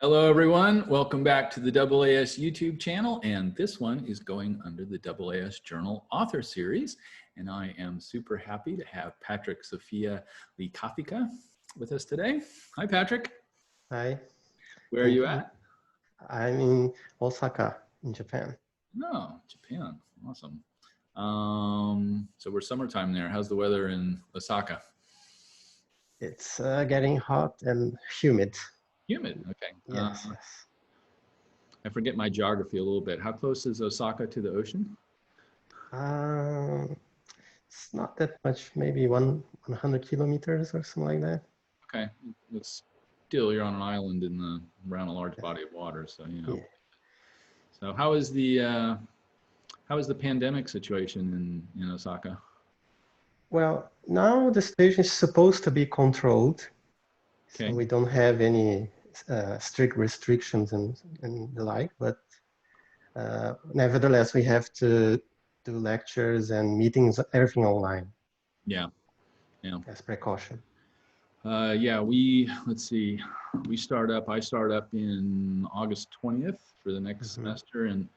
Hello, everyone. Welcome back to the AAS YouTube channel. And this one is going under the AAS Journal Author Series. And I am super happy to have Patryk Sofia Lykawka with us today. Hi, Patryk. Hi. Where are you at? I'm in Osaka, in Japan. Oh, Japan. Awesome. So we're summertime there. How's the weather in Osaka? It's getting hot and humid. Humid. Okay. Yes, yes. I forget my geography a little bit. How close is Osaka to the ocean? It's not that much, maybe 100 kilometers or something like that. Okay. It's still, you're on an island around a large body of water, so you know. Yeah. So how is the pandemic situation in Osaka? Well, now the situation is supposed to be controlled. Okay. So we don't have any strict restrictions and the like, but nevertheless, we have to do lectures and meetings, everything online. Yeah. Yeah. As precaution. Yeah, let's see, I start up in August 20th for the next semester, and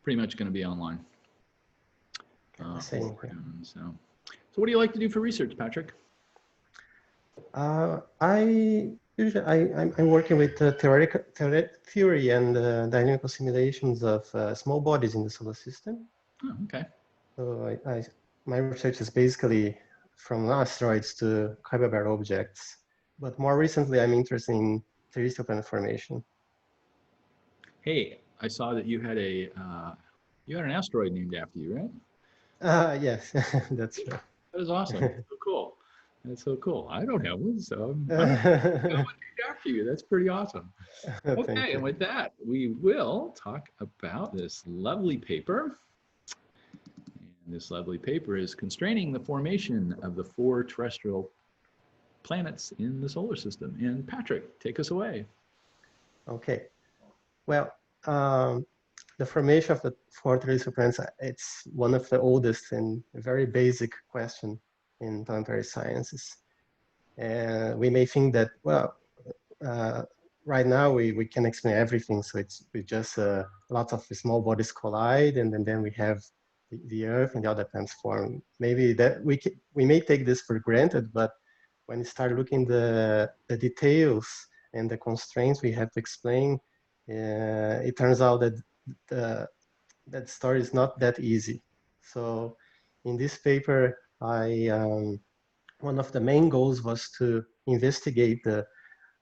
pretty much going to be online. Same here. So what do you like to do for research, Patryk? I'm working with theoretical theory and dynamical simulations of small bodies in the solar system. Oh, okay. So my research is basically from asteroids to Kuiper objects, but more recently I'm interested in terrestrial planet formation. Hey, I saw that you had an asteroid named after you, right? Yes, that's true. That is awesome. So cool. That's so cool. I don't have one, so I'm named after you. That's pretty awesome. Okay, and with that, we will talk about this lovely paper. And this lovely paper is Constraining the Formation of the 4 Terrestrial Planets in the Solar System. And Patryk, take us away. Okay. Well, the formation of the 4 terrestrial planets, it's one of the oldest and very basic question in planetary sciences. And we may think that, well, right now we can explain everything. So we just lots of small bodies collide, and then we have the Earth and the other planets form. Maybe that we may take this for granted, but when you start looking the details and the constraints we have to explain, it turns out that that story is not that easy. So in this paper, one of the main goals was to investigate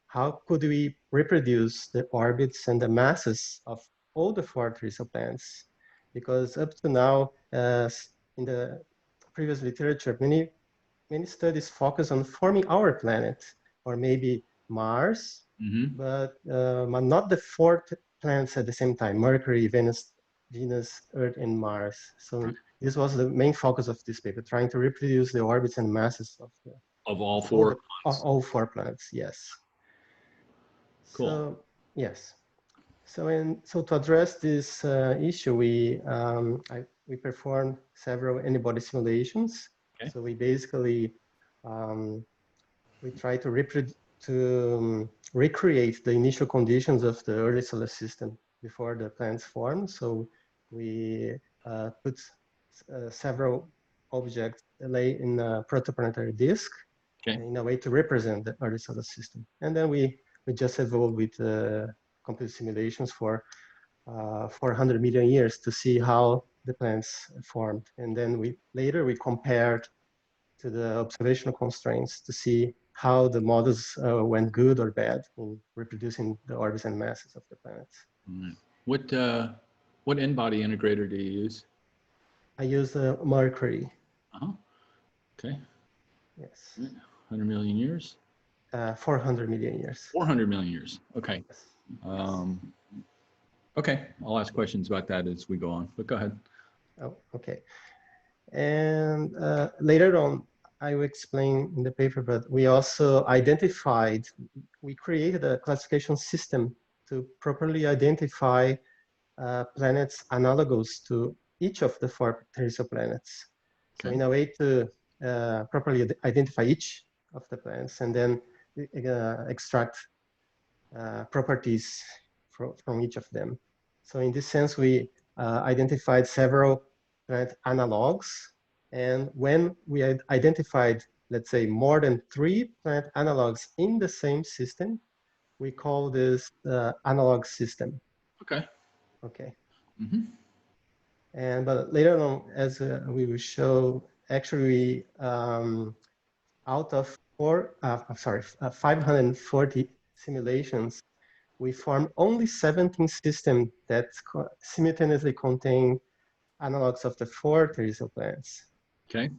how could we reproduce the orbits and the masses of all the 4 terrestrial planets? Because up to now, in the previous literature, many studies focus on forming our planet, or maybe Mars, but not the 4 planets at the same time: Mercury, Venus, Earth, and Mars. So this was the main focus of this paper, trying to reproduce the orbits and masses of all 4 planets. All 4 planets, yes. Cool. So yes. So to address this issue, we performed several antibody simulations. Okay. So we basically we try to recreate the initial conditions of the early solar system before the planets formed. So we put several objects lay in a protoplanetary disk, okay, in a way to represent the early solar system. And then we just evolved with computer simulations for 400 million years to see how the planets formed. And then later we compared to the observational constraints to see how the models went good or bad in reproducing the orbits and masses of the planets. What n-body integrator do you use? I use Mercury. Okay. Yes. 100 million years? 400 million years. 400 million years. Okay. Yes. Okay. I'll ask questions about that as we go on, but go ahead. Oh, okay. And later on, I will explain in the paper, but we also we created a classification system to properly identify planets analogous to each of the 4 terrestrial planets. Okay. So in a way to properly identify each of the planets and then extract properties from each of them. So in this sense, we identified several planet analogs. And when we identified, let's say, more than 3 planet analogs in the same system, we call this analog system. Okay. Okay. Mm-hmm. And but later on, as we will show, actually, out of 540 simulations, we formed only 17 systems that simultaneously contain analogs of the 4 terrestrial planets. Okay.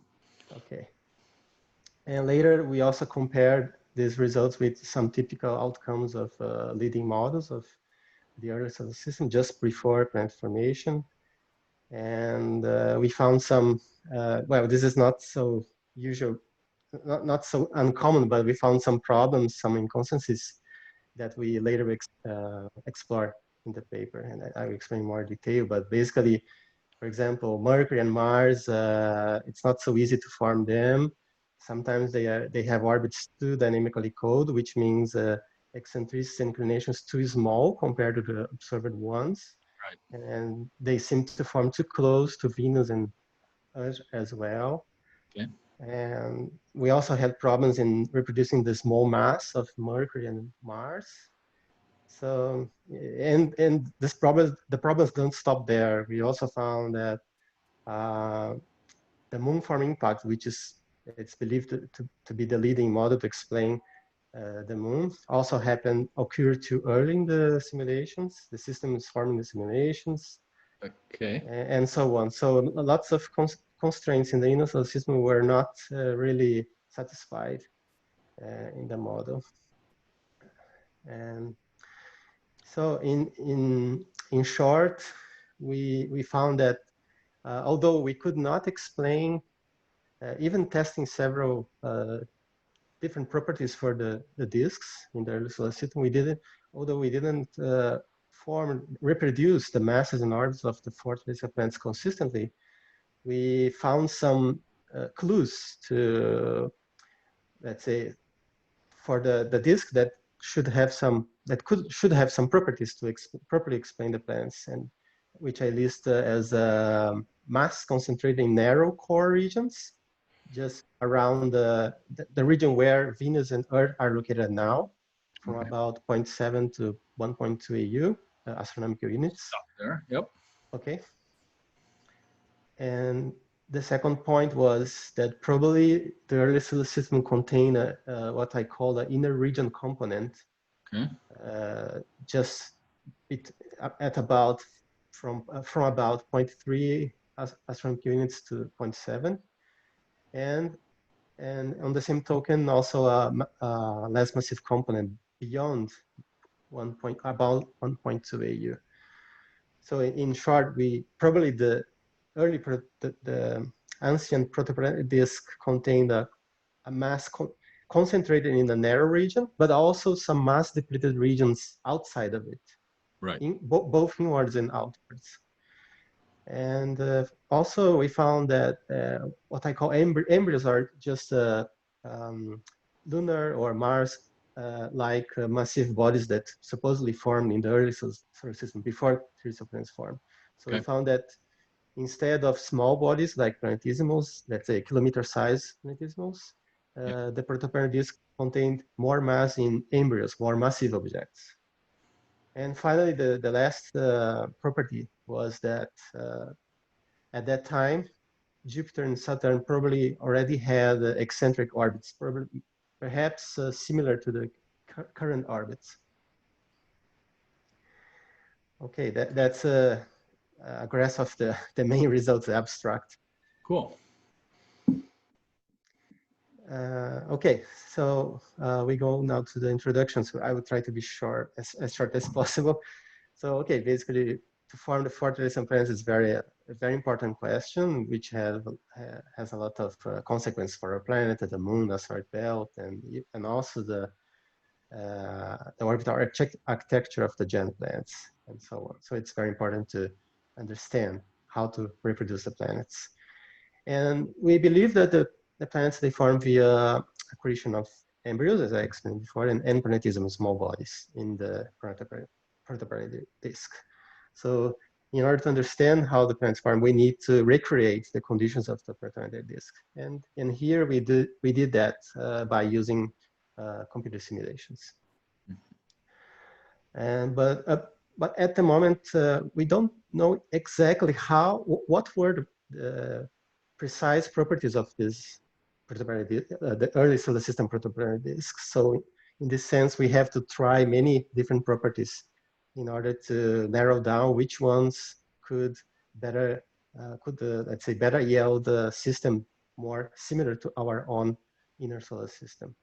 Okay. And later, we also compared these results with some typical outcomes of leading models of the early solar system just before planet formation. And we found some, well, this is not so usual, not so uncommon, but we found some problems, some inconsistencies that we later explore in the paper, and I will explain more detail. But basically, for example, Mercury and Mars, it's not so easy to form them. Sometimes they have orbits too dynamically cold, which means eccentricity and inclinations too small compared to the observed ones. Right. And they seem to form too close to Venus and Earth as well. Okay. And we also had problems in reproducing the small mass of Mercury and Mars. So, and the problems don't stop there. We also found that the moon forming impact, which is, it's believed to be the leading model to explain the moon, also occurred too early in the simulations. The system is forming the simulations. Okay. And so on. So lots of constraints in the inner solar system were not really satisfied in the model. And so in short, we found that although we could not explain, even testing several different properties for the disks in the early solar system, although we didn't reproduce the masses and orbits of the 4 terrestrial planets consistently, we found some clues to, let's say, for the disk that should have some properties to properly explain the planets, and which I list as mass concentrated in narrow core regions, just around the region where Venus and Earth are located now, from about 0.7 to 1.2 AU, astronomical units. Stop there. Yep. Okay. And the second point was that probably the early solar system contained what I call the inner region component, just at about from about 0.3 astronomical units to 0.7, and on the same token also a less massive component beyond about 1.2 AU. So in short, we probably the ancient protoplanet disk contained a mass concentrated in a narrow region, but also some mass depleted regions outside of it, right? Both inwards and outwards. And also we found that what I call embryos are just lunar or Mars like massive bodies that supposedly formed in the early solar system before terrestrial planets formed. So we found that instead of small bodies like planetesimals, let's say kilometer-sized planetesimals, the protoplanet disk contained more mass in embryos, more massive objects. And finally, the last property was that at that time, Jupiter and Saturn probably already had eccentric orbits, perhaps similar to the current orbits. Okay, that's a graph of the main results abstract. Cool. Okay, so we go now to the introduction. So I will try to be short, as short as possible. So okay, basically, to form the 4 terrestrial planets is a very important question, which has a lot of consequence for our planet, the moon, the asteroid belt, and also the orbital architecture of the giant planets, and so on. So it's very important to understand how to reproduce the planets. And we believe that the planets, they form via accretion of embryos, as I explained before, and planetism small bodies in the protoplanetary disk. So in order to understand how the planets form, we need to recreate the conditions of the protoplanetary disk. And here we did that by using computer simulations. But at the moment, we don't know exactly what were the precise properties of this the early solar system protoplanetary disks. So in this sense, we have to try many different properties in order to narrow down which ones could better, let's say, better yield the system more similar to our own inner solar system.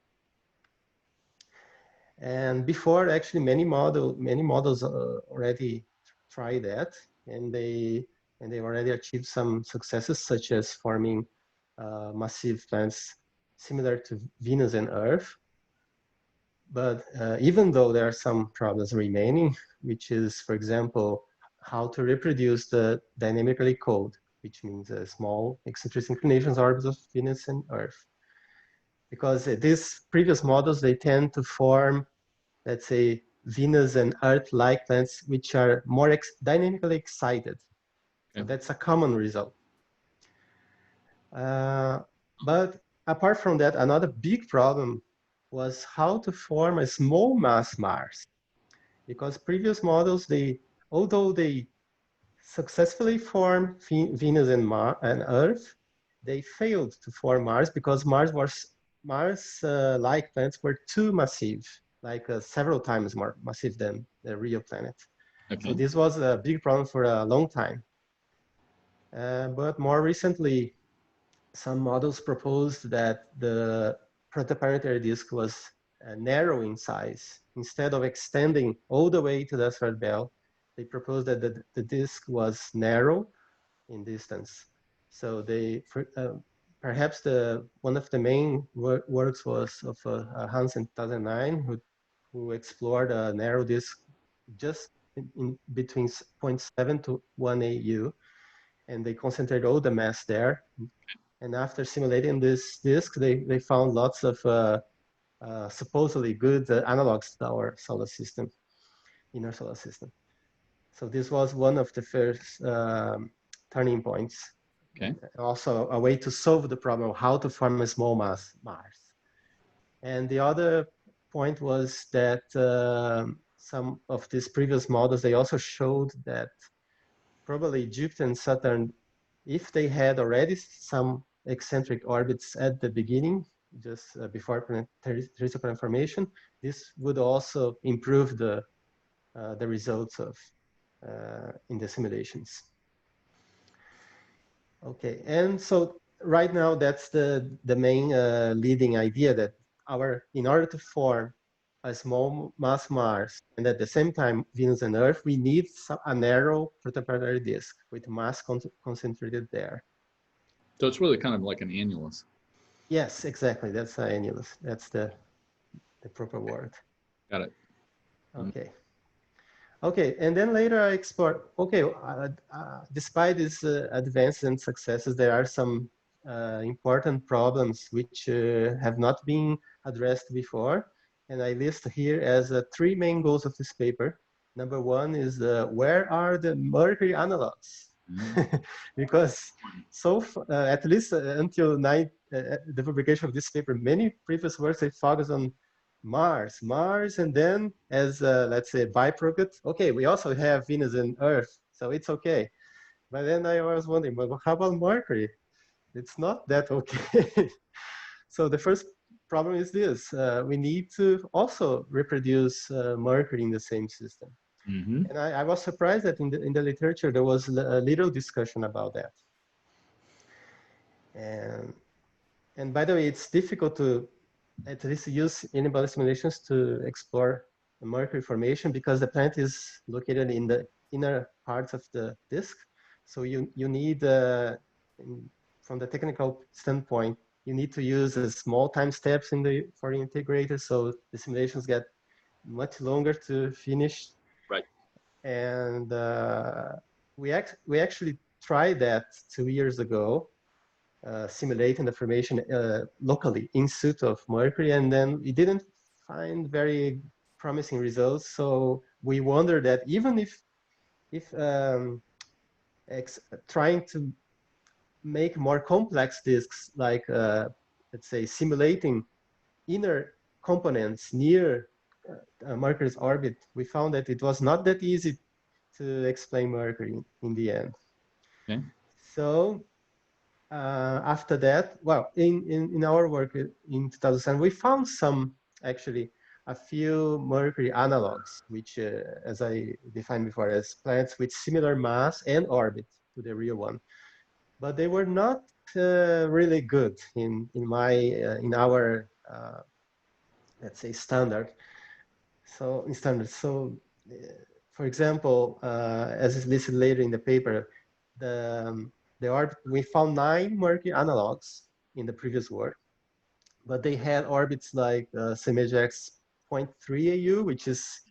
And before, actually, many models already tried that, and they already achieved some successes, such as forming massive planets similar to Venus and Earth. But even though there are some problems remaining, which is, for example, how to reproduce the dynamically cold, which means small eccentric inclinations orbits of Venus and Earth. Because these previous models, they tend to form, let's say, Venus and Earth-like planets, which are more dynamically excited. So that's a common result. But apart from that, another big problem was how to form a small mass Mars. Because previous models, although they successfully formed Venus and Earth, they failed to form Mars because Mars-like planets were too massive, like several times more massive than the real planet. Okay. So this was a big problem for a long time. But more recently, some models proposed that the protoplanetary disk was narrow in size. Instead of extending all the way to the asteroid belt, they proposed that the disk was narrow in distance. So perhaps one of the main works was of Hans in 2009, who explored a narrow disk just in between 0.7 to 1 AU, and they concentrated all the mass there. And after simulating this disk, they found lots of supposedly good analogs to our solar system, inner solar system. So this was one of the first turning points. Okay. Also a way to solve the problem of how to form a small mass Mars. And the other point was that some of these previous models, they also showed that probably Jupiter and Saturn, if they had already some eccentric orbits at the beginning, just before terrestrial planet formation, this would also improve the results of in the simulations. Okay, and so right now that's the main leading idea, that in order to form a small mass Mars and at the same time Venus and Earth, we need a narrow protoplanetary disk with mass concentrated there. So it's really kind of like an annulus. Yes, exactly. That's an annulus. That's the proper word. Got it. Okay. Okay, and then later I explored, okay, despite these advances and successes, there are some important problems which have not been addressed before. And I list here as 3 main goals of this paper. Number 1 is where are the Mercury analogs? Because at least until the publication of this paper, many previous works they focus on Mars, and then as let's say byproduct, okay, we also have Venus and Earth, so it's okay. But then I was wondering, well, how about Mercury? It's not that okay. So the first problem is this: we need to also reproduce Mercury in the same system. Mm-hmm. And I was surprised that in the literature there was a little discussion about that. And by the way, it's difficult to at least use in-body simulations to explore the Mercury formation because the planet is located in the inner parts of the disk. So you need, from the technical standpoint, you need to use small time steps for the integrator, so the simulations get much longer to finish. Right. And we actually tried that 2 years ago. simulating the formation locally in situ of Mercury, and then we didn't find very promising results. So we wonder that even if trying to make more complex disks, like let's say simulating inner components near Mercury's orbit, we found that it was not that easy to explain Mercury in the end. Okay. So after that, well, in our work in 2007, we found actually a few Mercury analogs, which, as I defined before, as planets with similar mass and orbit to the real one. But they were not really good in our let's say standard. So for example, as is listed later in the paper, the orbit, we found 9 Mercury analogs in the previous work, but they had orbits like CMJX 0.3 AU, which is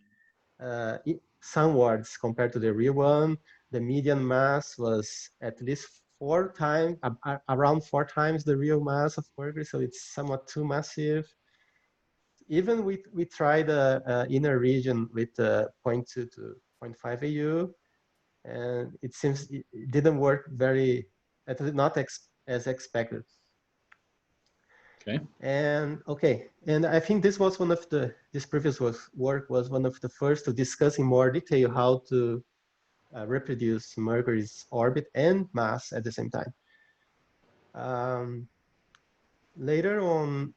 sunwards compared to the real one. The median mass was at least around 4 times the real mass of Mercury, so it's somewhat too massive. Even we tried the inner region with 0.2 to 0.5 AU, and it seems it didn't work at least not as expected. Okay. And I think this was this previous work was one of the first to discuss in more detail how to reproduce Mercury's orbit and mass at the same time. Later on,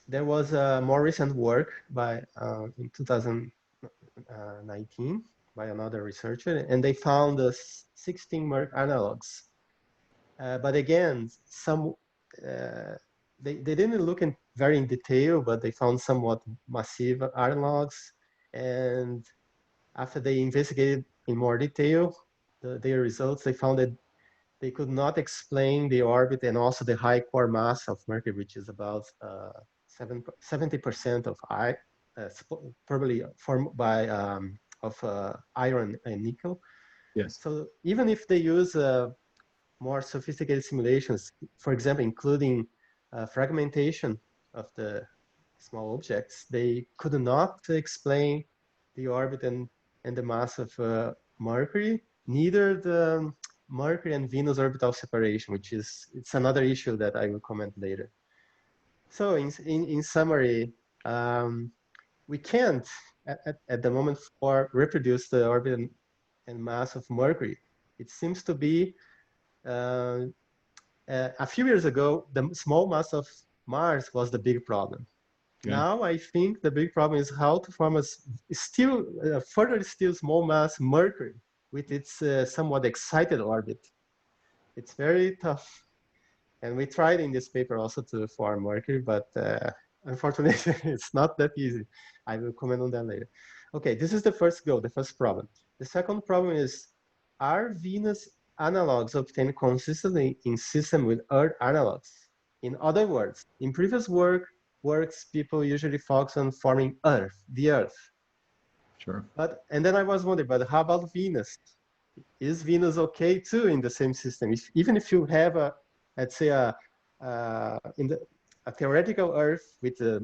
there was a more recent work in 2019 by another researcher, and they found 16 Merc analogs. But again, they didn't look very in detail, but they found somewhat massive analogs. And after they investigated in more detail their results, they found that they could not explain the orbit and also the high core mass of Mercury, which is about 70% of probably formed by iron and nickel. Yes. So even if they use more sophisticated simulations, for example, including fragmentation of the small objects, they could not explain the orbit and the mass of Mercury, neither the Mercury and Venus orbital separation, it's another issue that I will comment later. So in summary, we can't at the moment reproduce the orbit and mass of Mercury. It seems to be a few years ago, the small mass of Mars was the big problem. Okay. Now I think the big problem is how to form a further still small mass Mercury with its somewhat excited orbit. It's very tough. And we tried in this paper also to form Mercury, but unfortunately it's not that easy. I will comment on that later. Okay, this is the first goal, the first problem. The second problem is, are Venus analogs obtained consistently in system with Earth analogs? In other words, in previous works, people usually focus on forming the Earth. Sure. And then I was wondering, but how about Venus? Is Venus okay too in the same system? Even if you have let's say a theoretical Earth with the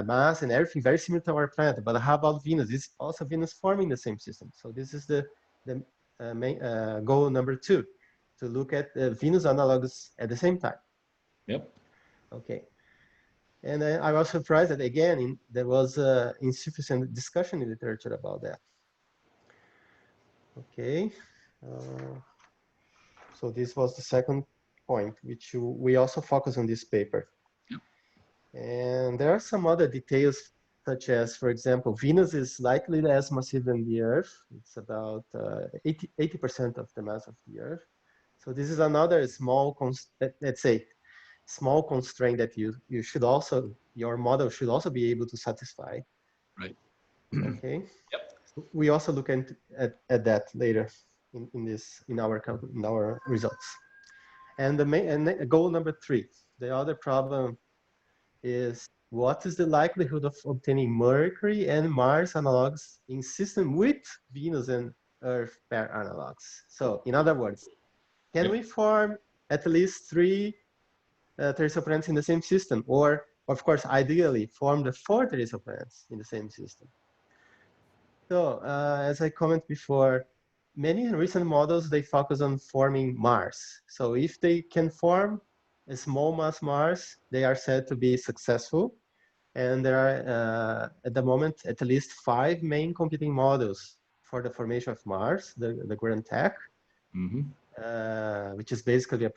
mass and everything very similar to our planet, but how about Venus? Is also Venus forming the same system? So this is the main goal number 2, to look at Venus analogs at the same time. Yep. Okay. And I was surprised that again there was insufficient discussion in literature about that. Okay. So this was the second point, which we also focus on this paper. Yep. And there are some other details, such as, for example, Venus is slightly less massive than the Earth. It's about 80% of the mass of the Earth. So this is another small, let's say, small constraint that your model should also be able to satisfy. Right. Okay. Yep. So we also look at that later in our results. And goal number 3, the other problem is, what is the likelihood of obtaining Mercury and Mars analogs in system with Venus and Earth pair analogs? So in other words, can we form at least 3 terrestrial planets in the same system, or of course, ideally, form the 4 terrestrial planets in the same system. So, as I commented before, many recent models, they focus on forming Mars. So if they can form a small mass Mars, they are said to be successful. And there are, at the moment, at least 5 main competing models for the formation of Mars, the Grand Tech, which is basically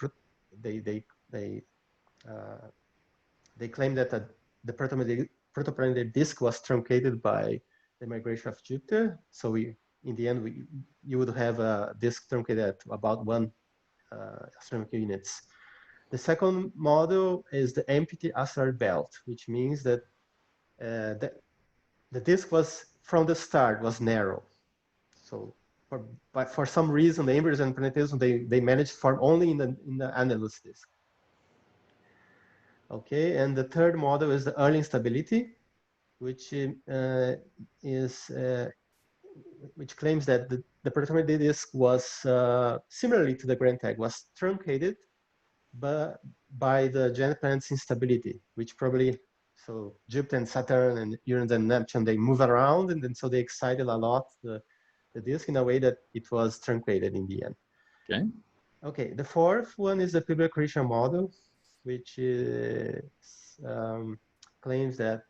they claim that the protoplanetary disk was truncated by the migration of Jupiter. So in the end, you would have a disk truncated at about 1 astronomical units. The second model is the empty asteroid belt, which means that the disk was, from the start, was narrow. So for some reason, the embryos and planetism, they managed to form only in the annulus disk. Okay, and the third model is the early instability, which which claims that the protoplanetary disk was similarly to the Grand Tech, was truncated, but by the giant planet's instability, which probably, so Jupiter and Saturn and Uranus and Neptune, they move around, and then so they excited a lot the disk in a way that it was truncated in the end. Okay. Okay, the fourth one is the Kubler-Christian model, which claims that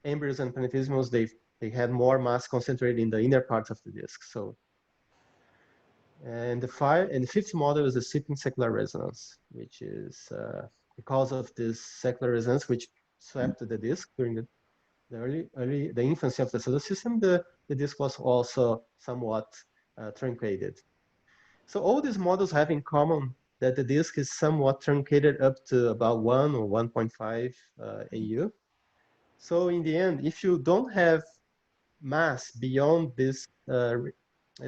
embryos and planetesimals, they had more mass concentrated in the inner parts of the disk. So, and the fifth model is the sweeping secular resonance, which is because of this secular resonance which swept the disk during the infancy of the solar system, the disk was also somewhat truncated. So all these models have in common that the disk is somewhat truncated up to about 1 or 1.5 AU. So in the end, if you don't have mass beyond these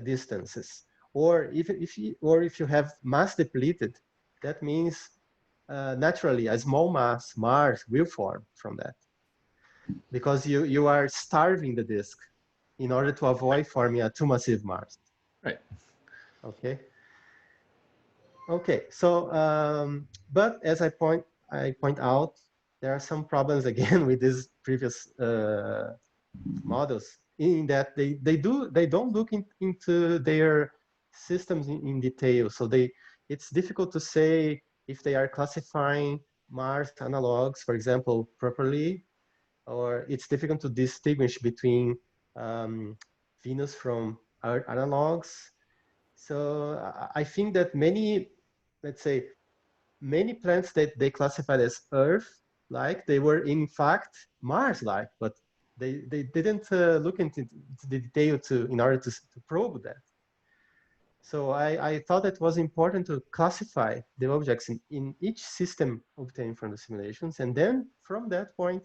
distances, or if you have mass depleted, that means naturally a small mass Mars will form from that, because you are starving the disk in order to avoid forming a too massive Mars. Right. Okay. Okay. So, but as I point out, there are some problems again with these previous models, in that they don't look into their systems in detail. So it's difficult to say if they are classifying Mars analogs, for example, properly, or it's difficult to distinguish between Venus from Earth analogs. So I think that many, let's say, many planets that they classified as Earth-like, they were in fact Mars-like, but they didn't look into the detail in order to probe that. So I thought it was important to classify the objects in each system obtained from the simulations, and then from that point,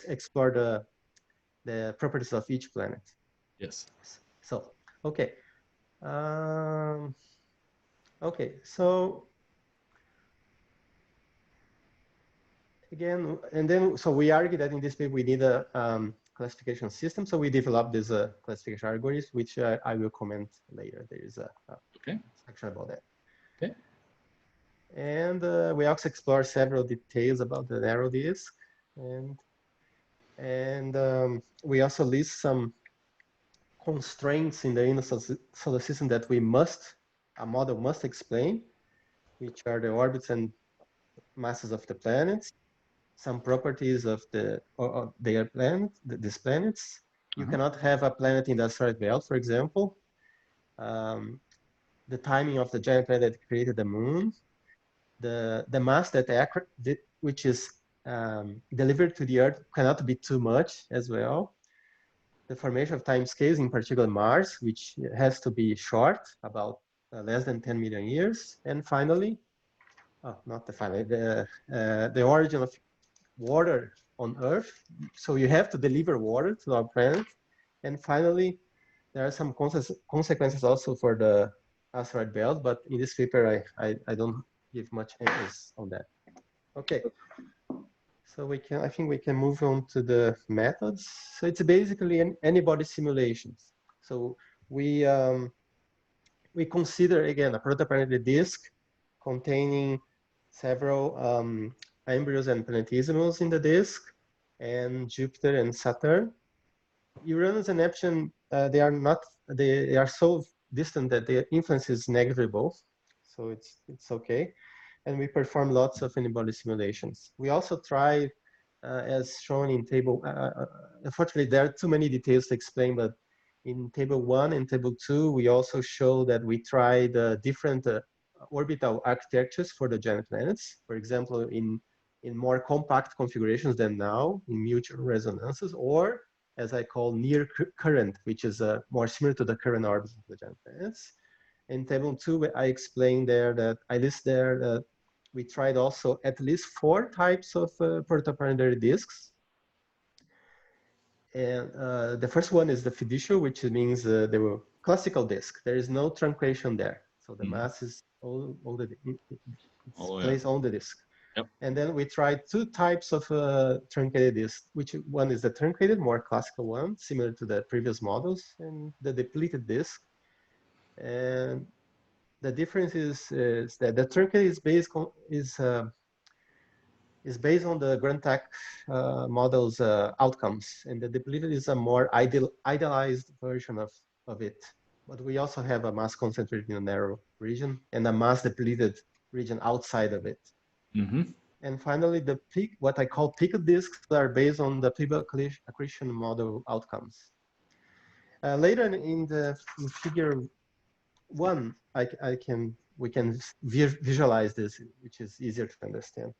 explore the properties of each planet. Yes. So, okay. Okay, so again, and then, so we argue that in this paper we need a classification system. So we developed this classification algorithm, which I will comment later. There is a section about that. Okay. And we also explore several details about the narrow disk, and we also list some constraints in the inner solar system that a model must explain, which are the orbits and masses of the planets, some properties of their planet, these planets. You cannot have a planet in the asteroid belt, for example. The timing of the giant planet that created the moon, the mass which is delivered to the Earth cannot be too much as well. The formation of time scales, in particular Mars, which has to be short, about less than 10 million years. And finally, the origin of water on Earth. So you have to deliver water to our planet. And finally, there are some consequences also for the asteroid belt, but in this paper, I don't give much emphasis on that. Okay. So I think we can move on to the methods. So it's basically an any-body simulations. So we consider, again, a protoplanetary disk containing several embryos and planetesimals in the disk, and Jupiter and Saturn. Uranus and Neptune, they are so distant that their influence is negligible, so it's okay. And we perform lots of in-body simulations. We also tried, as shown in table, unfortunately there are too many details to explain, but in table 1 and table 2, we also show that we tried different orbital architectures for the giant planets. For example, in more compact configurations than now, in mutual resonances, or as I call near current, which is more similar to the current orbits of the giant planets. In table 2, I explained there that I list there that we tried also at least 4 types of protoplanetary disks. And the first one is the fiducial, which means the classical disk. There is no truncation there. So the mass is placed on the disk. Yep. And then we tried 2 types of truncated disk, which one is the truncated, more classical one, similar to the previous models, and the depleted disk. And the difference is that the truncated is based on the Grantech model's outcomes, and the depleted is a more idealized version of it. But we also have a mass concentrated in a narrow region and a mass depleted region outside of it. And finally, the peak, what I call peak disks, are based on the Peeble accretion model outcomes. Later in figure 1, we can visualize this, which is easier to understand.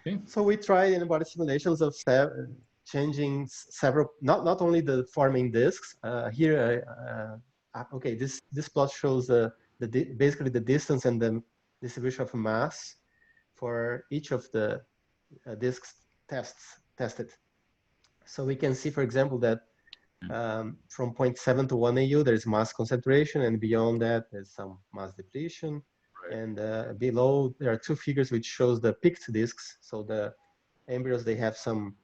Okay. So we tried in-body simulations of changing several, not only the forming disks. Okay, this plot shows basically the distance and the distribution of mass for each of the disks tested. So we can see, for example, that from 0.7 to 1 AU, there's mass concentration, and beyond that, there's some mass depletion. Right. And below, there are 2 figures which shows the peaked disks. So the embryos, they have some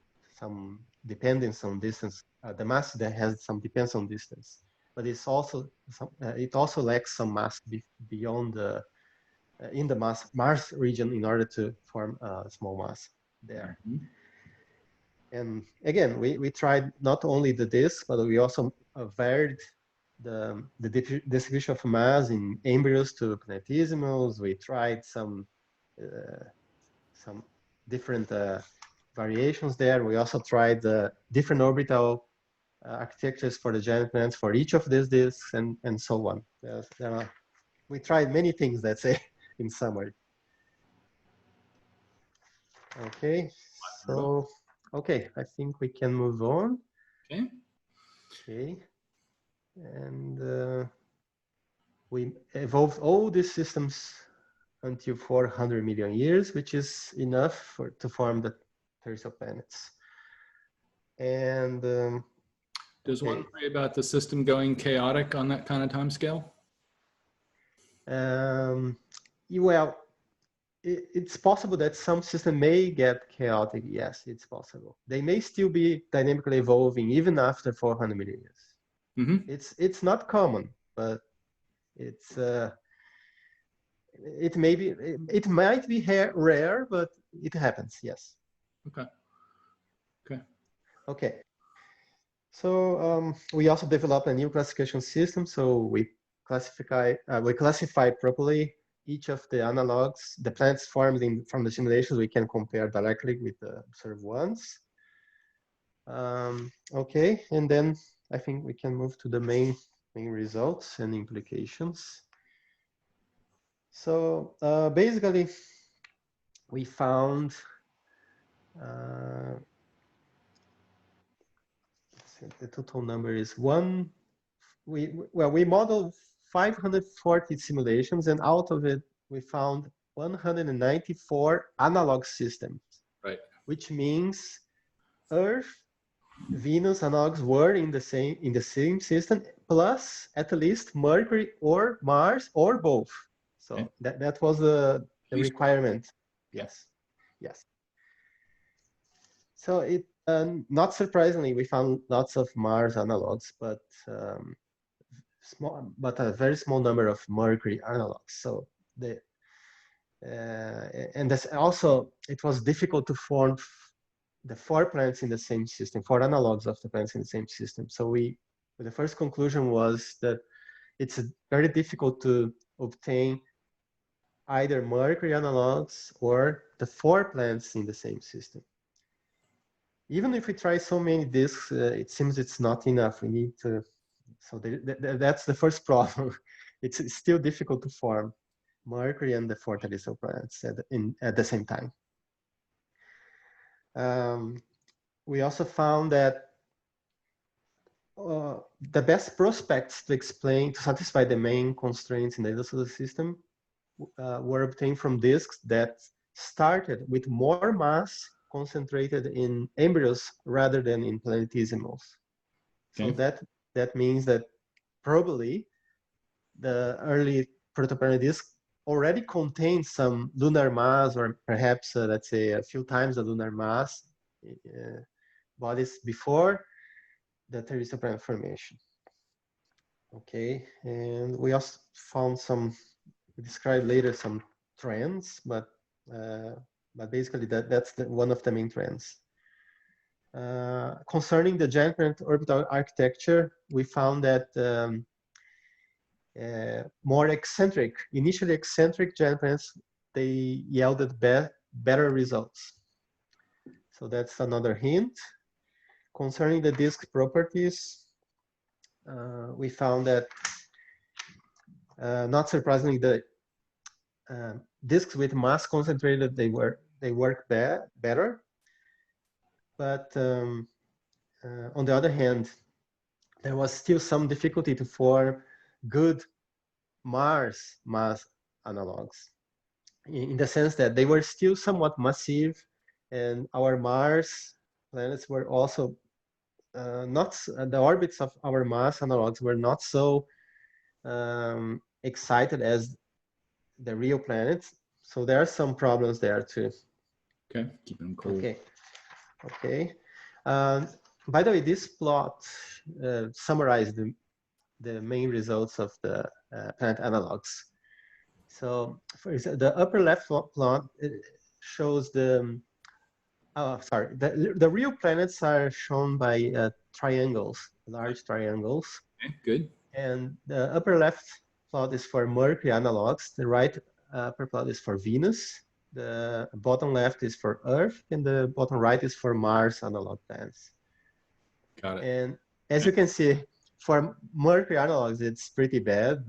dependence on distance. The mass that has some depends on distance, but it also lacks some mass beyond the in the Mars region in order to form a small mass there. And again, we tried not only the disk, but we also varied the distribution of mass in embryos to planetesimals. We tried some different variations there. We also tried different orbital architectures for the giant planets for each of these disks, and so on. We tried many things, let's say, in summary. Okay, so, okay, I think we can move on. Okay. Okay, and we evolved all these systems until 400 million years, which is enough to form the terrestrial planets. And does one worry about the system going chaotic on that kind of time scale? Well, it's possible that some system may get chaotic. Yes, it's possible. They may still be dynamically evolving even after 400 million years. It's not common, but it's it might be rare, but it happens. Yes. Okay. So we also developed a new classification system. So we classify properly each of the analogs, the planets formed from the simulations. We can compare directly with the observed ones. Okay, and then I think we can move to the main results and implications. So basically, we found the total number is 1. We modeled 540 simulations, and out of it, we found 194 analog systems. Right. Which means Earth, Venus analogs were in the same system, plus at least Mercury or Mars or both. So that was the requirement. Yes. So it not surprisingly, we found lots of Mars analogs, but a very small number of Mercury analogs. So and that's also, it was difficult to form the 4 planets in the same system, 4 analogs of the planets in the same system. So the first conclusion was that it's very difficult to obtain either Mercury analogs or the 4 planets in the same system. Even if we try so many disks, it seems it's not enough. We need to, so that's the first problem. It's still difficult to form Mercury and the 4 terrestrial planets at the same time. We also found that the best prospects to satisfy the main constraints in the solar system were obtained from disks that started with more mass concentrated in embryos rather than in planetesimals. Okay. So that means that probably the early protoplanet disk already contained some lunar mass, or perhaps let's say a few times the lunar mass bodies before the terrestrial planet formation. Okay, and we also found some, we describe later some trends, but basically that's one of the main trends. Concerning the giant planet orbital architecture, we found that more eccentric, initially eccentric giant planets, they yielded better results. So that's another hint. Concerning the disk properties, we found that, not surprisingly, the disks with mass concentrated, they work better. But on the other hand, there was still some difficulty to form good Mars mass analogs, in the sense that they were still somewhat massive, and our Mars planets were also not, the orbits of our mass analogs were not so excited as the real planets. So there are some problems there too. Okay, keep them cool. Okay, okay. By the way, this plot summarized the main results of the planet analogs. So for example, the upper left plot shows the, sorry, the real planets are shown by triangles, large triangles. Okay, good. And the upper left plot is for Mercury analogs. The right upper plot is for Venus. The bottom left is for Earth, and the bottom right is for Mars analog planets. Got it. And as you can see, for Mercury analogs, it's pretty bad.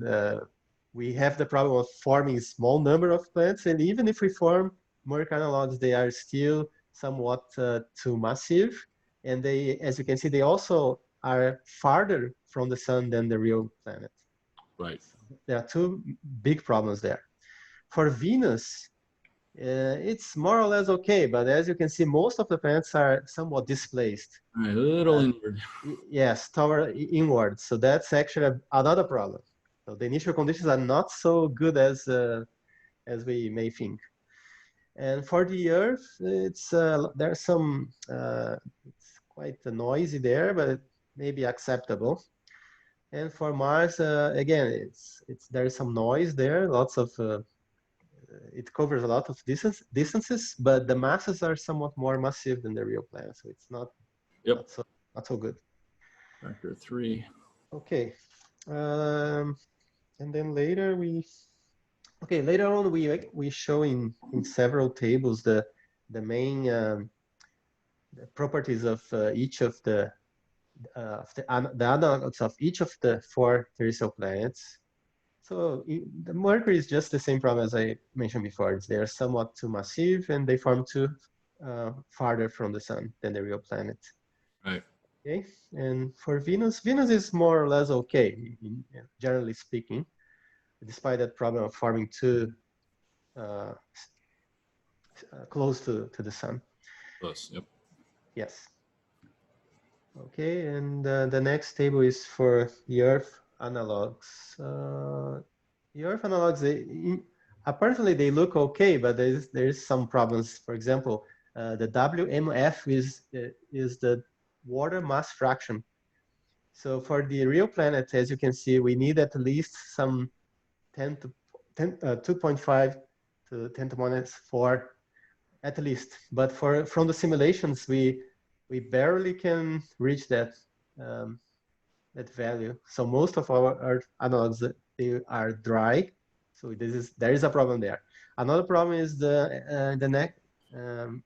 We have the problem of forming a small number of planets, and even if we form Mercury analogs, they are still somewhat too massive. And they, as you can see, they also are farther from the sun than the real planet. Right. There are two big problems there. For Venus, it's more or less okay, but as you can see, most of the planets are somewhat displaced. A little inward. Yes, toward inward. So that's actually another problem. So the initial conditions are not so good as we may think. And for the Earth, it's there's some it's quite noisy there, but it may be acceptable. And for Mars, again, there's some noise there. Lots of it covers a lot of distances, but the masses are somewhat more massive than the real planet, so it's not not so good. Factor 3. Okay, and then later later on we show in several tables the main the properties of each of the analogs of each of the 4 terrestrial planets. So the Mercury is just the same problem as I mentioned before. They are somewhat too massive, and they form too farther from the sun than the real planet. Right. Okay, and for Venus, Venus is more or less okay, generally speaking, despite that problem of forming too close to the sun. Close, yep. Yes. Okay, and the next table is for the Earth analogs. The Earth analogs, apparently they look okay, but there's some problems. For example, the WMF is the water mass fraction. So for the real planet, as you can see, we need at least some 2.5 to 10 to minus 4 at least. But from the simulations, we barely can reach that that value. So most of our Earth analogs, they are dry. So there is a problem there. Another problem is the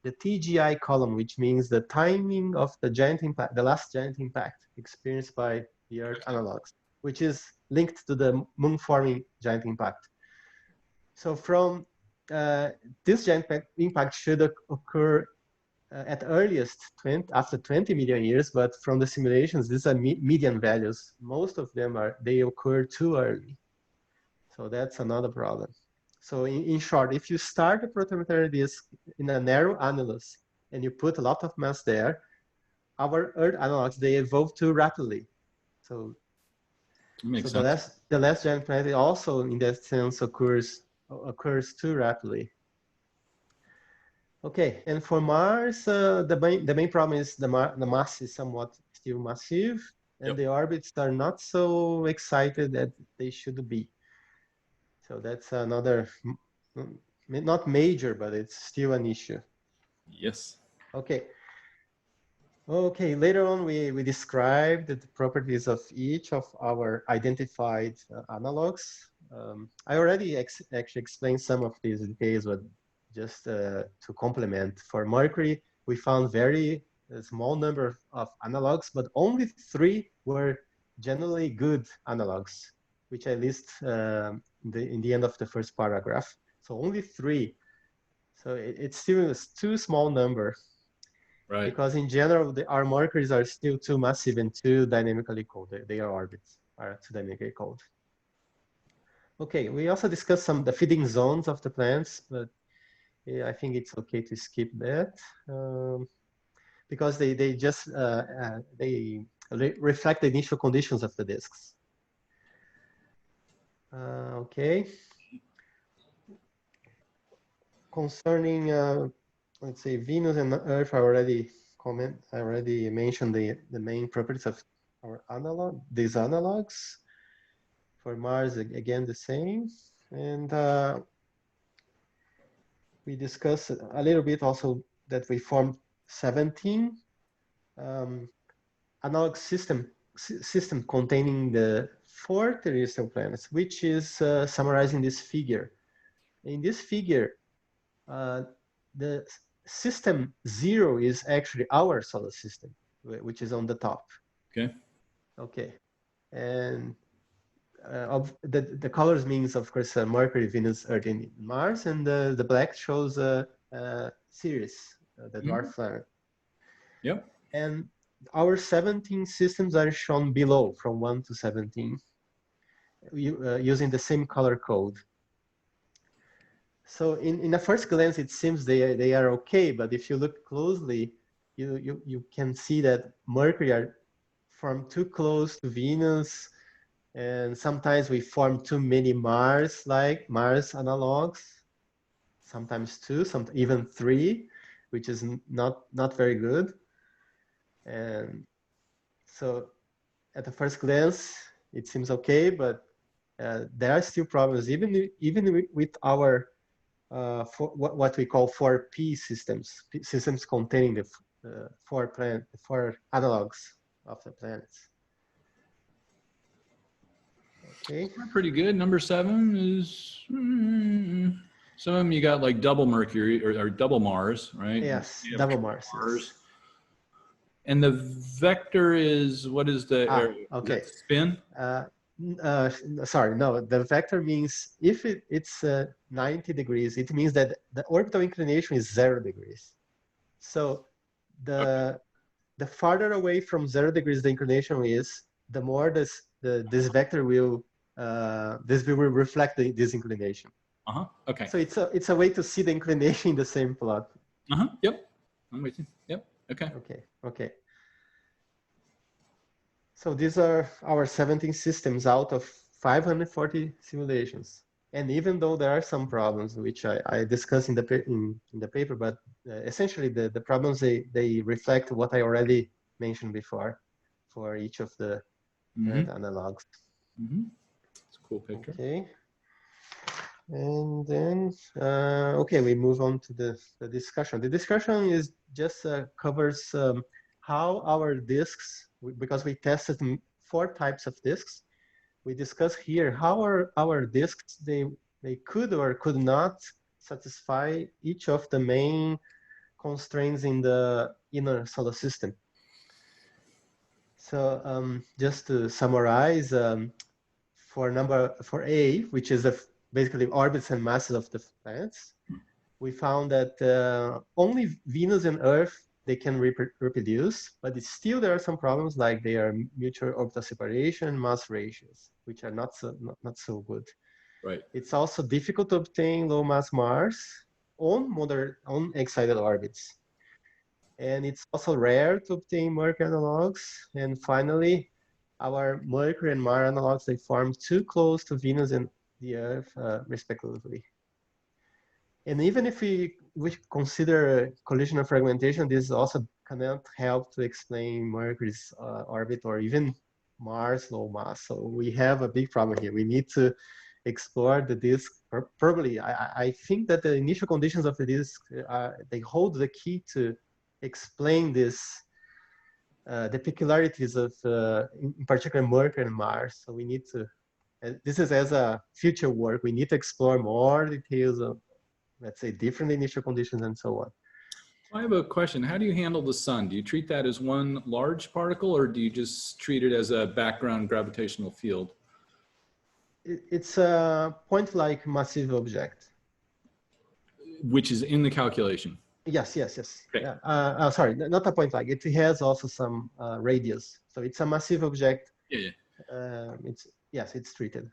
TGI column, which means the timing of the giant impact, the last giant impact experienced by the Earth analogs, which is linked to the moon forming giant impact. So from this giant impact should occur at earliest after 20 million years, but from the simulations, these are median values. Most of them they occur too early. So that's another problem. So in short, if you start a protoplanetary disk in a narrow annulus and you put a lot of mass there, our Earth analogs, they evolve too rapidly. So, the last giant planet also in that sense occurs too rapidly. Okay, and for Mars, the main problem is the mass is somewhat still massive, and the orbits are not so excited that they should be. So that's another, not major, but it's still an issue. Yes. Okay. Okay, later on we described the properties of each of our identified analogs. I already actually explained some of these details, but just to complement, for Mercury, we found very small number of analogs, but only 3 were generally good analogs, which I list in the end of the first paragraph. So only 3. So it's still a too small number. Right. Because in general, our Mercuries are still too massive and too dynamically cold. Their orbits are too dynamically cold. Okay, we also discussed the feeding zones of the planets, but I think it's okay to skip that because they just reflect the initial conditions of the disks. Okay. Concerning, let's say, Venus and Earth, I already mentioned the main properties of our these analogs. For Mars, again, the same. And we discussed a little bit also that we formed 17 analog system containing the 4 terrestrial planets, which is summarizing this figure. In this figure, the system 0 is actually our solar system, which is on the top. Okay. Okay. And the colors means, of course, Mercury, Venus, Earth, and Mars, and the black shows Sirius, the dwarf planet. Yep. And our 17 systems are shown below, from 1 to 17, using the same color code. So in a first glance, it seems they are okay, but if you look closely, you can see that Mercury are formed too close to Venus, and sometimes we form too many Mars analogs, sometimes 2, even 3, which is not very good. And so at the first glance, it seems okay, but there are still problems, even with our what we call 4P systems containing the 4 analogs of the planets. Okay. Pretty good. Number 7 is some of them you got like double Mercury or double Mars, right? Yes, double Mars. Yes. And the vector is, what is the okay. spin? Sorry, no, the vector means if it's 90 degrees, it means that the orbital inclination is 0 degrees. So the farther away from 0 degrees the inclination is, the more this vector will reflect this inclination. Okay. So it's a way to see the inclination in the same plot. Yep. I'm with you. Yep. Okay. Okay. So these are our 17 systems out of 540 simulations. And even though there are some problems, which I discussed in the paper, but essentially the problems, they reflect what I already mentioned before for each of the analogs. It's a cool picture. Okay. And then, okay, we move on to the discussion. The discussion is just covers how our disks, because we tested 4 types of disks, we discuss here how our disks, they could or could not satisfy each of the main constraints in the inner solar system. So just to summarize, for A, which is basically orbits and masses of the planets, we found that only Venus and Earth, they can reproduce, but still there are some problems, like they are mutual orbital separation and mass ratios, which are not so good. Right. It's also difficult to obtain low mass Mars on excited orbits. And it's also rare to obtain Mercury analogs. And finally, our Mercury and Mars analogs, they form too close to Venus and the Earth, respectively. And even if we consider collisional fragmentation, this also cannot help to explain Mercury's orbit or even Mars low mass. So we have a big problem here. We need to explore the disk. Probably, I think that the initial conditions of the disk, they hold the key to explain this, the peculiarities of, in particular, Mercury and Mars. So we need to, this is as a future work, we need to explore more details of, let's say, different initial conditions and so on. I have a question. How do you handle the sun? Do you treat that as one large particle, or do you just treat it as a background gravitational field? It's a point-like massive object. Which is in the calculation? Yes. Okay. Sorry, not a point-like. It has also some radius. So it's a massive object. Yeah. It's treated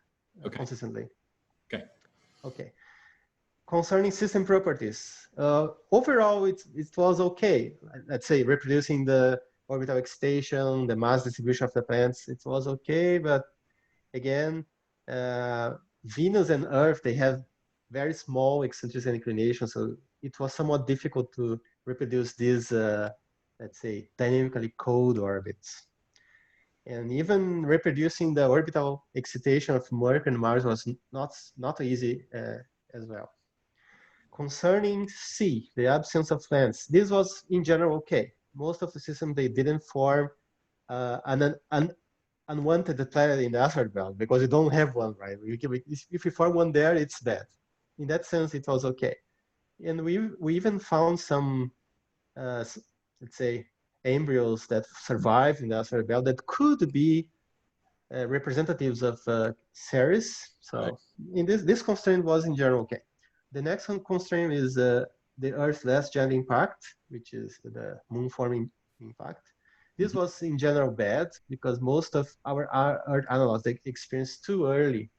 consistently. Okay. Concerning system properties, overall it was okay. Let's say reproducing the orbital excitation, the mass distribution of the planets, it was okay. But again, Venus and Earth, they have very small eccentricity and inclination, so it was somewhat difficult to reproduce these, let's say, dynamically cold orbits. And even reproducing the orbital excitation of Mercury and Mars was not easy as well. Concerning C, the absence of lands, this was in general okay. Most of the systems, they didn't form an unwanted planet in the asteroid belt because you don't have one, right? If you form one there, it's bad. In that sense, it was okay. And we even found some, let's say, embryos that survived in the asteroid belt that could be representatives of Ceres. So in this constraint was in general okay. The next constraint is the Earth's last giant impact, which is the moon forming impact. This was in general bad because most of our Earth analogs, they experienced too early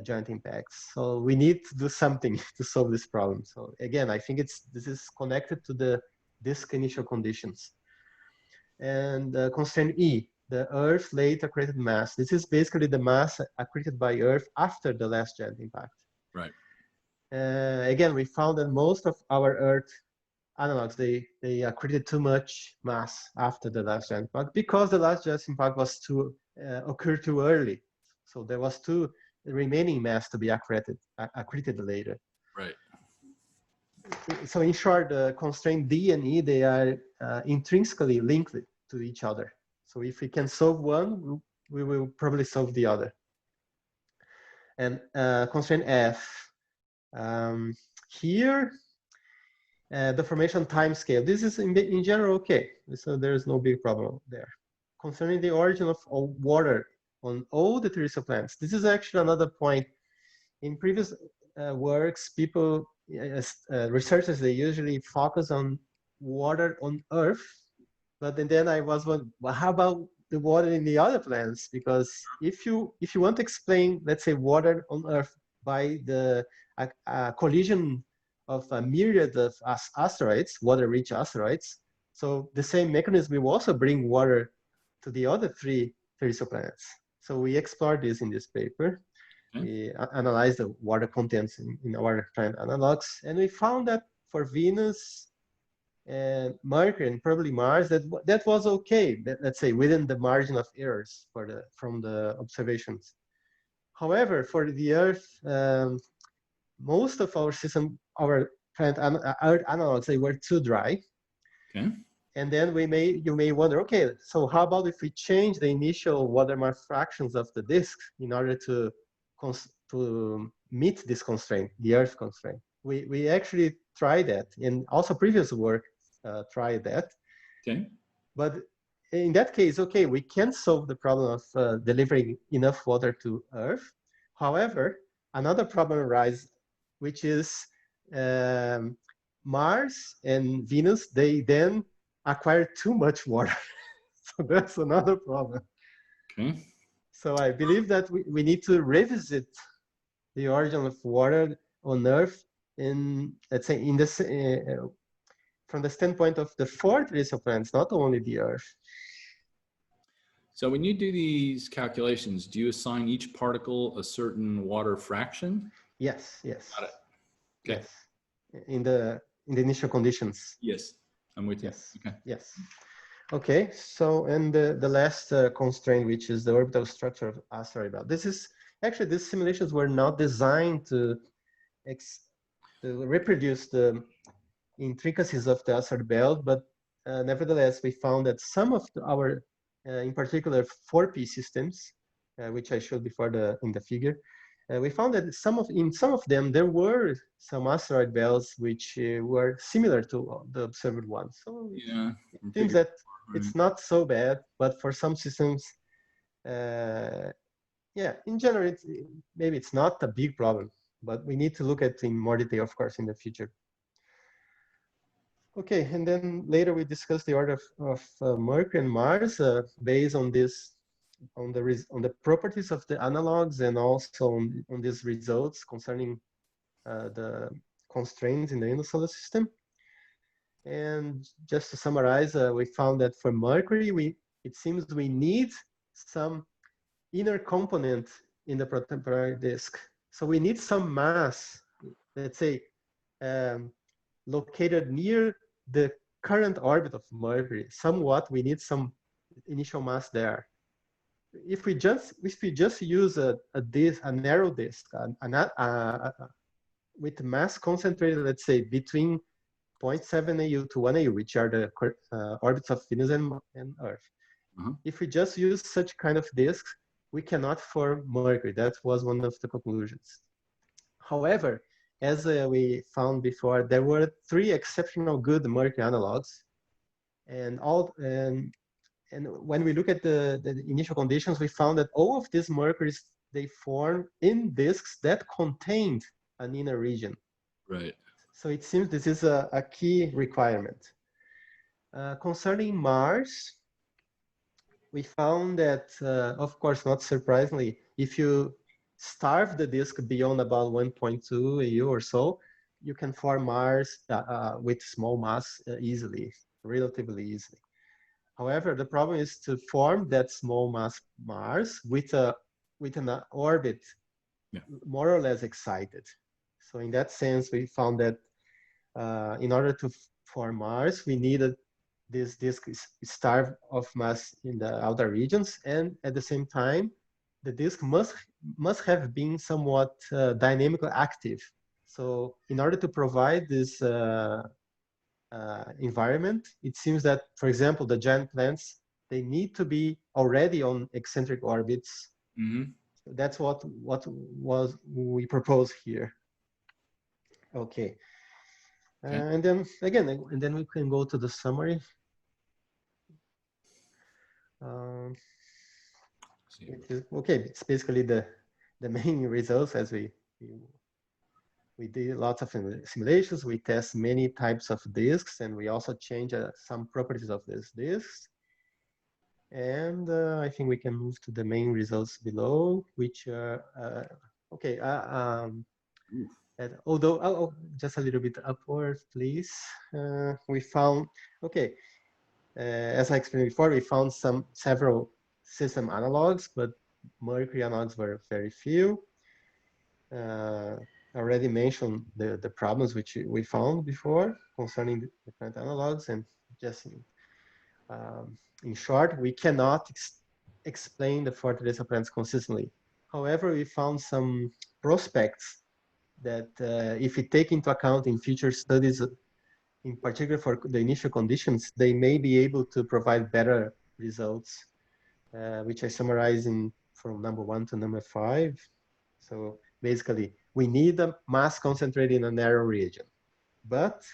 giant impacts. So we need to do something to solve this problem. So again, I think this is connected to the disk initial conditions. And constraint E, the Earth's late accreted mass. This is basically the mass accreted by Earth after the last giant impact. Right. Again, we found that most of our Earth analogs, they accreted too much mass after the last giant impact because the last giant impact was occurred too early. So there was the remaining mass to be accreted later. Right. So in short, the constraint D and E, they are intrinsically linked to each other. So if we can solve one, we will probably solve the other. And constraint F, here, the formation time scale. This is in general okay. So there is no big problem there. Concerning the origin of water on all the terrestrial planets, this is actually another point. In previous works, people, researchers, they usually focus on water on Earth, but then I was wondering, well, how about the water in the other planets? Because if you want to explain, let's say, water on Earth by the collision of a myriad of asteroids, water-rich asteroids, so the same mechanism will also bring water to the other 3 terrestrial planets. So we explored this in this paper. We analyzed the water contents in our planet analogs, and we found that for Venus and Mercury and probably Mars, that was okay. Let's say within the margin of errors from the observations. However, for the Earth, most of our system, our planet Earth analogs, they were too dry. Okay. And then you may wonder, okay, so how about if we change the initial water mass fractions of the disk in order to meet this constraint, the Earth constraint? We actually tried that, and also previous work tried that. Okay. But in that case, okay, we can solve the problem of delivering enough water to Earth. However, another problem arises, which is Mars and Venus, they then acquire too much water. So that's another problem. Okay. So I believe that we need to revisit the origin of water on Earth in, let's say, in this, from the standpoint of the four terrestrial planets, not only the Earth. So when you do these calculations, do you assign each particle a certain water fraction? Yes, yes. Got it. Okay. Yes. In the initial conditions. Yes, I'm with you. Yes. Okay. Yes. Okay. So, and the last constraint, which is the orbital structure of asteroid belt. This is actually, these simulations were not designed to reproduce the intricacies of the asteroid belt, but nevertheless, we found that some of our, in particular, 4P systems, which I showed before in the figure, we found that in some of them there were some asteroid belts which were similar to the observed ones. So yeah, it seems that it's not so bad, but for some systems, yeah, in general, maybe it's not a big problem, but we need to look at it in more detail, of course, in the future. Okay, and then later we discussed the order of Mercury and Mars based on this, on the properties of the analogs, and also on these results concerning the constraints in the inner solar system. And just to summarize, we found that for Mercury, it seems we need some inner component in the protemporary disk. So we need some mass, let's say, located near the current orbit of Mercury. Somewhat, we need some initial mass there. If we just use a narrow disk, with mass concentrated, let's say, between 0.7 AU to 1 AU, which are the orbits of Venus and Earth. If we just use such kind of disks, we cannot form Mercury. That was one of the conclusions. However, as we found before, there were 3 exceptional good Mercury analogs, and when we look at the initial conditions, we found that all of these Mercuries, they form in disks that contained an inner region. Right. So it seems this is a key requirement. Concerning Mars, we found that, of course, not surprisingly, if you starve the disk beyond about 1.2 AU or so, you can form Mars with small mass easily, relatively easily. However, the problem is to form that small mass Mars with an orbit more or less excited. So in that sense, we found that in order to form Mars, we needed this disk starved of mass in the outer regions, and at the same time, the disk must have been somewhat dynamically active. So in order to provide this environment, it seems that, for example, the giant planets, they need to be already on eccentric orbits. So that's what we propose here. Okay. And then again, and then we can go to the summary. Okay, it's basically the main results. As we did lots of simulations, we test many types of disks, and we also change some properties of these disks. And I think we can move to the main results below, which are okay. Although just a little bit upward, please. We found, okay, as I explained before, we found several system analogs, but Mercury analogs were very few. I already mentioned the problems which we found before concerning the different analogs, and just in short, we cannot explain the four terrestrial planets consistently. However, we found some prospects that if we take into account in future studies, in particular for the initial conditions, they may be able to provide better results, which I summarize in from number 1 to number 5. So basically, we need a mass concentrated in a narrow region, but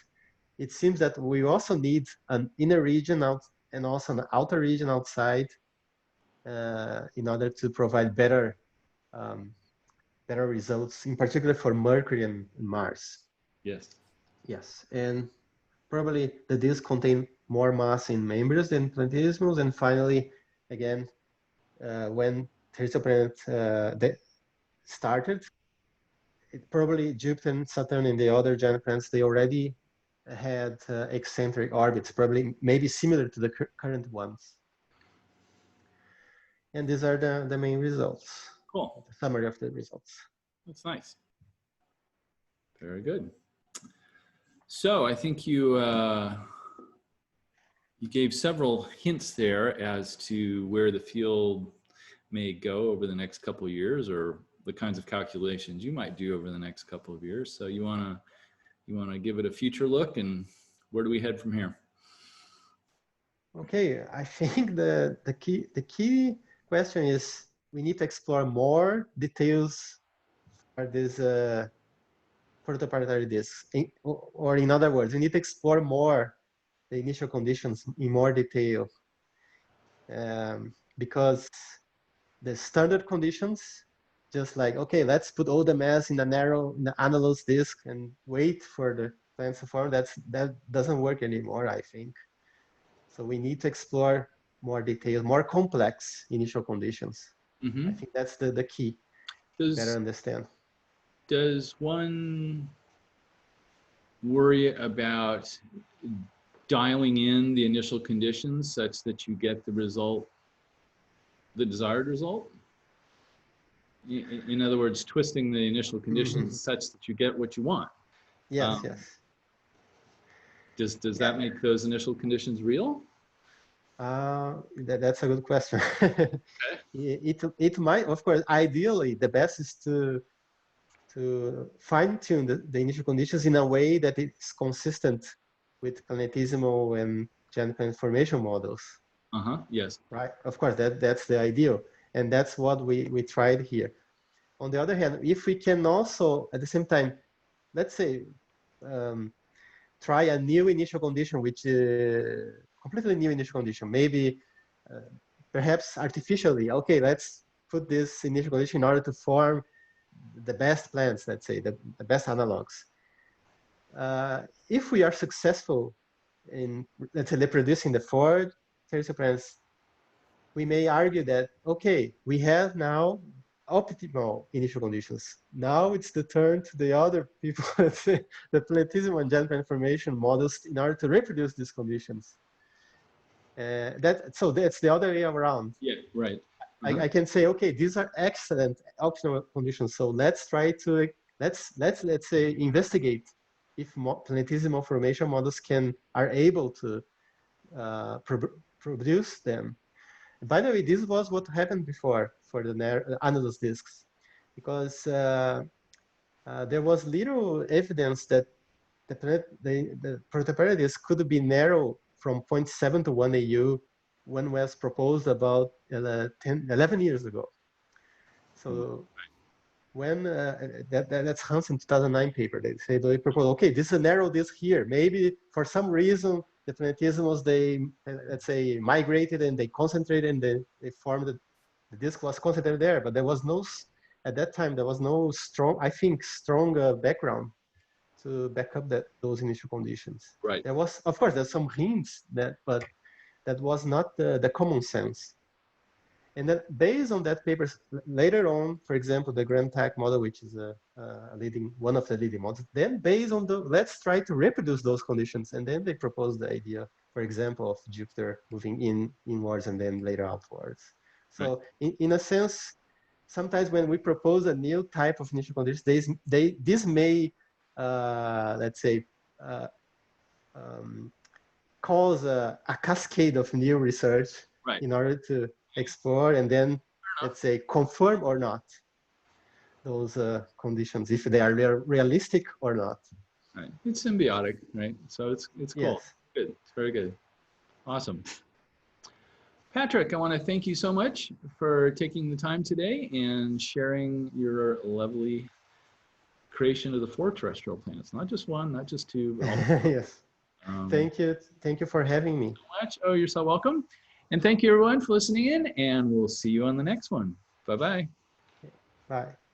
it seems that we also need an inner region out and also an outer region outside in order to provide better better results, in particular for Mercury and Mars. Yes. Yes, and probably the disk contain more mass in members than planetesimals. And finally, again, when terrestrial planet started, probably Jupiter and Saturn and the other giant planets, they already had eccentric orbits, probably maybe similar to the current ones. And these are the main results. Cool. The summary of the results. That's nice. Very good. So I think you you gave several hints there as to where the field may go over the next couple of years, or the kinds of calculations you might do over the next couple of years. So you wanna give it a future look, and where do we head from here? Okay, I think the key question is we need to explore more details for this protoplanetary disks, or in other words, we need to explore more the initial conditions in more detail, because the standard conditions, just like, okay, let's put all the mass in the analogous disk and wait for the planets to form, that doesn't work anymore, I think. So we need to explore more detailed, more complex initial conditions. I think that's the key. Better understand. Does one worry about dialing in the initial conditions such that you get the result, the desired result? In other words, twisting the initial conditions such that you get what you want. Yes, yes. Does that make those initial conditions real? That's a good question. It might, of course, ideally, the best is to fine-tune the initial conditions in a way that it's consistent with planetesimal and giant planet formation models. Yes. Right. Of course, that's the ideal, and that's what we tried here. On the other hand, if we can also at the same time, let's say, try a new initial condition, which completely new initial condition, maybe perhaps artificially. Okay, let's put this initial condition in order to form the best plants, let's say, the best analogs. If we are successful in, let's say, reproducing the four terrestrial planets, we may argue that, okay, we have now optimal initial conditions. Now it's the turn to the other people, let's say, the planetesimal and giant planet formation models in order to reproduce these conditions. So that's the other way around. Yeah, right. I can say, okay, these are excellent optimal conditions. So let's try to let's say investigate if planetesimal formation models are able to produce them. By the way, this was what happened before for the analogous disks, because there was little evidence that the protoplanetary disk could be narrow from 0.7 to 1 AU when was proposed about 11 years ago. So when that's Hansen 2009 paper, they proposed, okay, this is a narrow disk here. Maybe for some reason the planetesimals, they, let's say, migrated and they concentrated and they formed the disk was concentrated there, but there was no, at that time, there was no strong, I think, strong background to back up those initial conditions. Right. There was, of course, there's some hints but that was not the common sense. And then based on that paper, later on, for example, the Grand TAC model, which is one of the leading models, then based on let's try to reproduce those conditions. And then they proposed the idea, for example, of Jupiter moving inwards and then later outwards. So in a sense, sometimes when we propose a new type of initial conditions, this may, let's say, cause a cascade of new research in order to explore and then, let's say, confirm or not. those conditions, if they are realistic or not. Right. It's symbiotic, right? So it's cool. Yes. Good. It's very good. Awesome. Patryk, I want to thank you so much for taking the time today and sharing your lovely creation of the 4 terrestrial planets. Not just 1, not just 2, but all. Yes. Thank you. Thank you for having me. So much. Oh, you're so welcome. And thank you everyone for listening in, and we'll see you on the next one. Bye-bye. Bye.